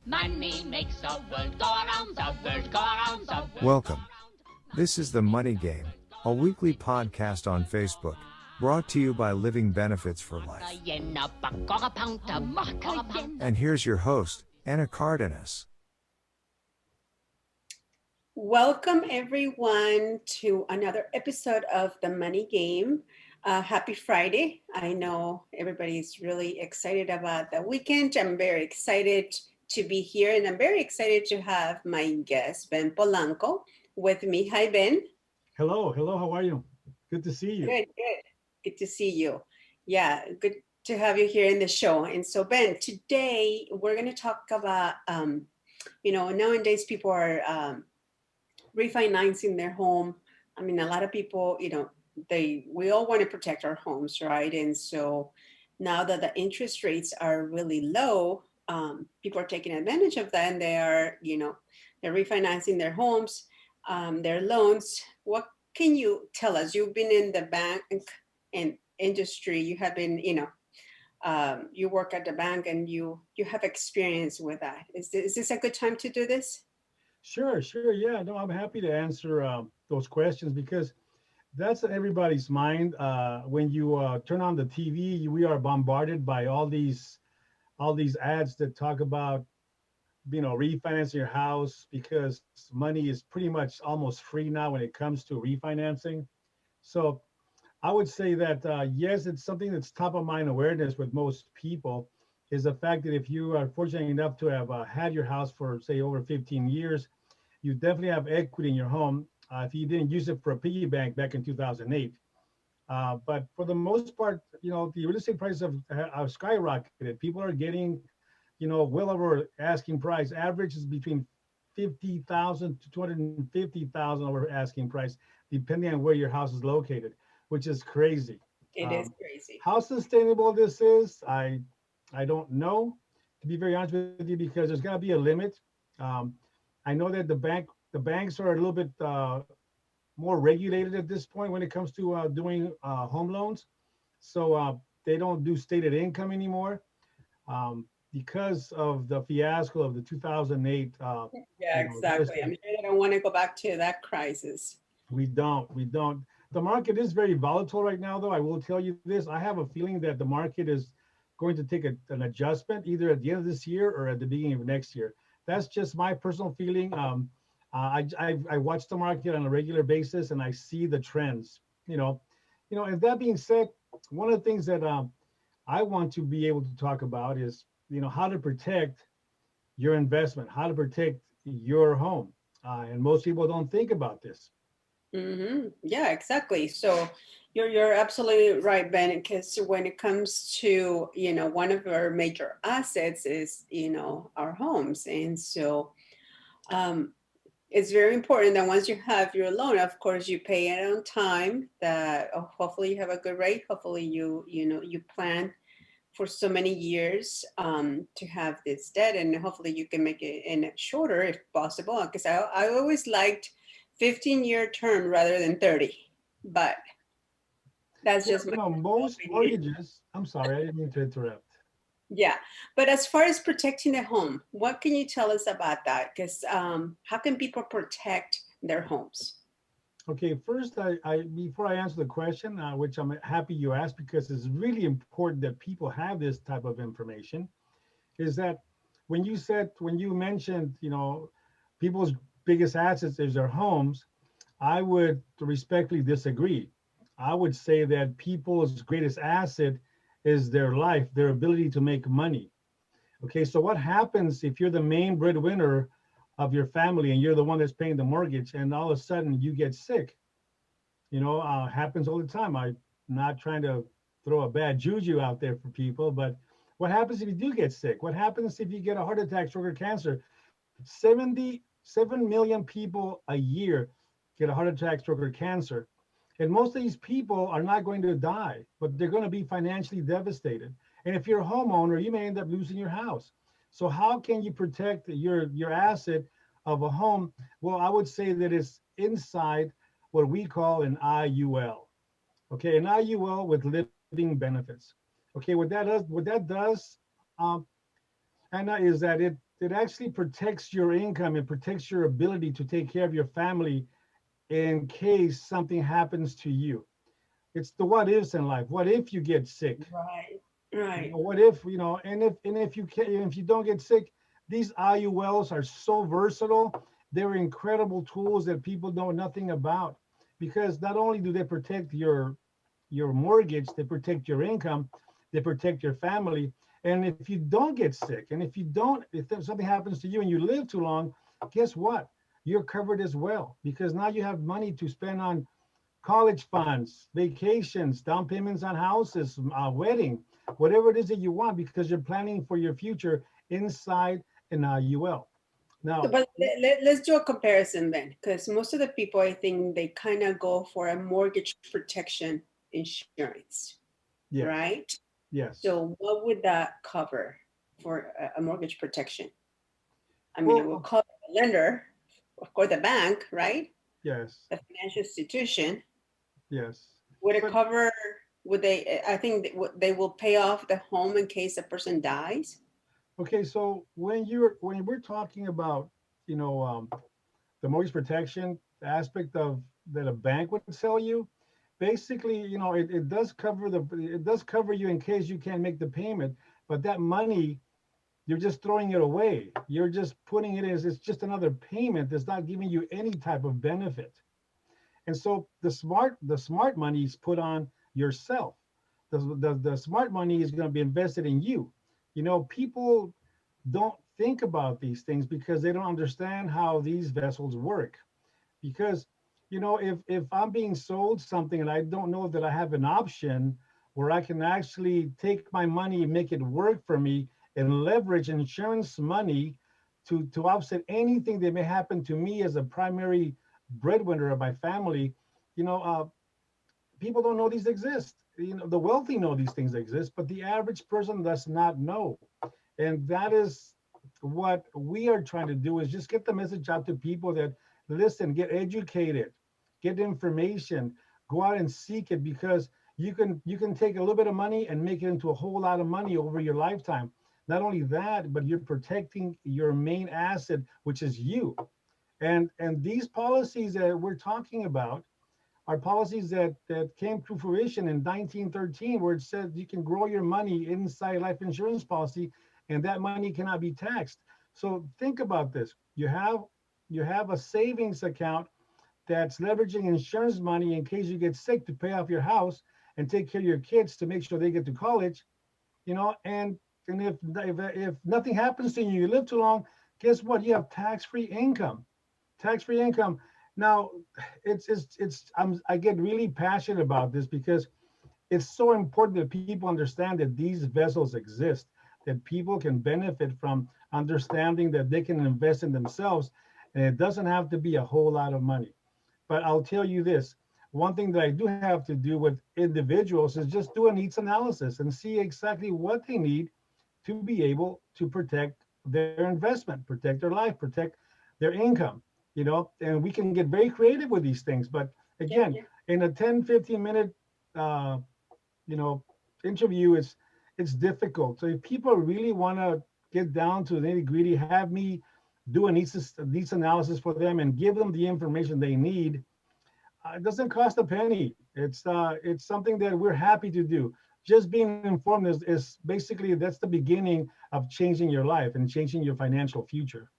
Money makes the world go around, the world go around, the world. Welcome. This is The Money Game, a weekly podcast on Facebook, brought to you by Living Benefits for Life. And here's your host, Anna Cardenas. Welcome everyone to another episode of The Money Game. Happy Friday. I know everybody's really excited about the weekend. I'm very excited to be here, and I'm very excited to have my guest, Ben Polanco, with me. Hi, Ben. Hello, how are you? Good to see you. Good. Good to see you. Yeah, good to have you here in the show. And so, Ben, today we're going to talk about, nowadays people are refinancing their home. I mean, a lot of people, we all want to protect our homes, right? And so now that the interest rates are really low, people are taking advantage of that, and they're refinancing their homes, their loans. What can you tell us? You've been in the bank and industry. You have been, you work at the bank, and you have experience with that. Is this a good time to do this? Sure. Yeah, no, I'm happy to answer those questions because that's on everybody's mind. When you turn on the TV, we are bombarded by all these ads that talk about, refinancing your house because money is pretty much almost free now when it comes to refinancing. So I would say that, yes, it's something that's top of mind awareness with most people, is the fact that if you are fortunate enough to have had your house for, say, over 15 years, you definitely have equity in your home if you didn't use it for a piggy bank back in 2008. But for the most part, the real estate prices have skyrocketed. People are getting, well over asking price. Average is between 50,000 to 250,000 over asking price, depending on where your house is located, which is crazy. It is crazy. How sustainable this is, I don't know, to be very honest with you, because there's got to be a limit. I know that the banks are a little bit more regulated at this point when it comes to doing home loans. So they don't do stated income anymore because of the fiasco of the 2008. Yeah, exactly. I'm sure they don't want to go back to that crisis. We don't. The market is very volatile right now, though. I will tell you this. I have a feeling that the market is going to take an adjustment either at the end of this year or at the beginning of next year. That's just my personal feeling. I watch the market on a regular basis, and I see the trends. And that being said, one of the things that I want to be able to talk about is, how to protect your investment, how to protect your home. And most people don't think about this. Mm-hmm. Yeah, exactly. So you're absolutely right, Ben, because when it comes to, one of our major assets is, our homes. And so it's very important that once you have your loan, of course, you pay it on time, that hopefully you have a good rate. Hopefully you plan for so many years to have this debt, and hopefully you can make it in shorter if possible. Because I always liked 15-year term rather than 30, but that's just most mortgages. I'm sorry, I didn't mean to interrupt. Yeah, but as far as protecting the home, what can you tell us about that? Because how can people protect their homes? Okay, first, I before I answer the question, which I'm happy you asked because it's really important that people have this type of information, is that when you mentioned, people's biggest assets is their homes, I would respectfully disagree. I would say that people's greatest asset is their life, their ability to make money. Okay, so what happens if you're the main breadwinner of your family and you're the one that's paying the mortgage, and all of a sudden you get sick? Happens all the time. I'm not trying to throw a bad juju out there for people, but what happens if you do get sick? What happens if you get a heart attack, stroke, or cancer? 77 million people a year get a heart attack, stroke, or cancer. And most of these people are not going to die, but they're going to be financially devastated. And if you're a homeowner, you may end up losing your house. So how can you protect your asset of a home? Well, I would say that it's inside what we call an IUL. Okay, an IUL with living benefits. Okay, what that does, Anna, is that it actually protects your income. It protects your ability to take care of your family in case something happens to you. It's the what ifs in life. What if you get sick? Right. You Right. know, what if, and if you can, if you don't get sick, these IULs are so versatile. They're incredible tools that people know nothing about, because not only do they protect your mortgage, they protect your income, they protect your family. And if you don't get sick, and if something happens to you and you live too long, guess what? You're covered as well, because now you have money to spend on college funds, vacations, down payments on houses, wedding, whatever it is that you want, because you're planning for your future inside an IUL. So, Now, but let's do a comparison then, because most of the people, I think, they kind of go for a mortgage protection insurance, yes, right? yes. So, what would that cover for a mortgage protection? I mean, it will Well, cover the lender, of course, the bank, right? yes, The financial institution. yes. Would it But cover? Would they? I think they will pay off the home in case a person dies. okay, so when we're talking about, you know, the mortgage protection aspect of that a bank would sell you, basically, it does cover you in case you can't make the payment, but that money, you're just throwing it away. You're just putting it as, it's just another payment that's not giving you any type of benefit. And so the smart money is put on yourself. The smart money is going to be invested in you. People don't think about these things because they don't understand how these vessels work. Because if I'm being sold something and I don't know that I have an option where I can actually take my money and make it work for me and leverage insurance money to offset anything that may happen to me as a primary breadwinner of my family, you know uh, people don't know these exist. The wealthy know these things exist, but the average person does not know. And that is what we are trying to do, is just get the message out to people that, listen, get educated, get information, go out and seek it, because you can take a little bit of money and make it into a whole lot of money over your lifetime. Not only that, but you're protecting your main asset, which is you. And these policies that we're talking about are policies that came to fruition in 1913, where it said you can grow your money inside life insurance policy, and that money cannot be taxed. So think about this. You have a savings account that's leveraging insurance money in case you get sick, to pay off your house and take care of your kids to make sure they get to college. And if nothing happens to you, you live too long, guess what? You have tax-free income. Tax-free income. Now, I get really passionate about this because it's so important that people understand that these vessels exist, that people can benefit from understanding that they can invest in themselves, and it doesn't have to be a whole lot of money. But I'll tell you this, one thing that I do have to do with individuals is just do a needs analysis and see exactly what they need to be able to protect their investment, protect their life, protect their income, and we can get very creative with these things. But Yeah, again, yeah. in a 10-15 minute uh, you know, interview, it's difficult. So if people really want to get down to the nitty gritty, have me do a needs analysis for them and give them the information they need. It doesn't cost a penny. It's something that we're happy to do. Just being informed is basically, that's the beginning of changing your life and changing your financial future.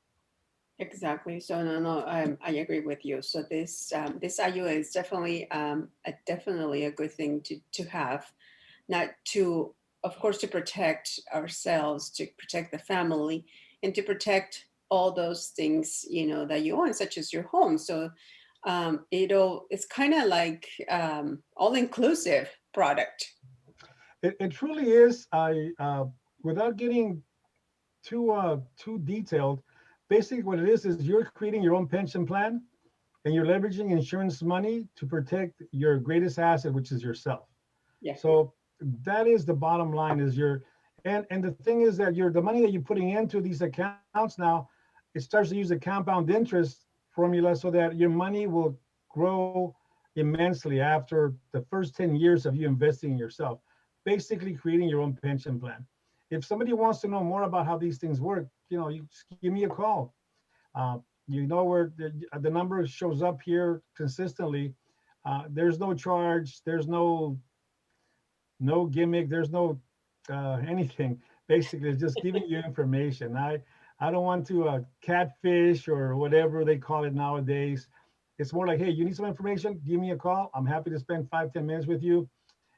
Exactly. So no, no, I agree with you. So this IUA is definitely a good thing to have, not to, of course, to protect ourselves, to protect the family, and to protect all those things, that you own, such as your home. So it's kind of like all inclusive product. It truly is. Without getting too detailed, basically what it is you're creating your own pension plan, and you're leveraging insurance money to protect your greatest asset, which is yourself. Yeah. So that is the bottom line. Is your and the thing is that the money that you're putting into these accounts now, it starts to use a compound interest formula, so that your money will grow immensely after the first 10 years of you investing in yourself, basically creating your own pension plan. If somebody wants to know more about how these things work, you just give me a call. Where the number shows up here consistently. There's no charge. There's no gimmick. There's no anything. Basically, it's just giving you information. I don't want to catfish or whatever they call it nowadays. It's more like, hey, you need some information? Give me a call. I'm happy to spend 5-10 minutes with you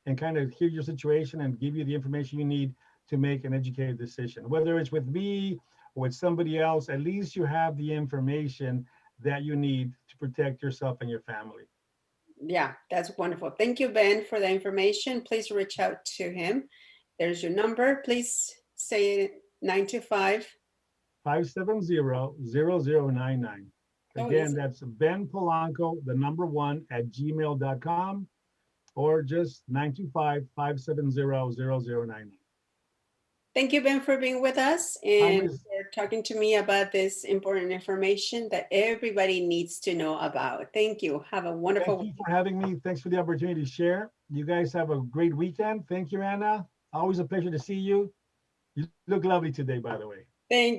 and kind of hear your situation and give you the information you need to make an educated decision. Whether it's with me or with somebody else, at least you have the information that you need to protect yourself and your family. Yeah, that's wonderful. Thank you, Ben, for the information. Please reach out to him. There's your number. Please say it, 925. 570-0099. Again, that's Ben Polanco, the number 1 @gmail.com, or just 925-570-0099. Thank you, Ben, for being with us and for talking to me about this important information that everybody needs to know about. Thank you. Have a wonderful Thank you for having me. Thanks for the opportunity to share. You guys have a great weekend. Thank you, Anna. Always a pleasure to see you. You look lovely today, by the way. Thank you.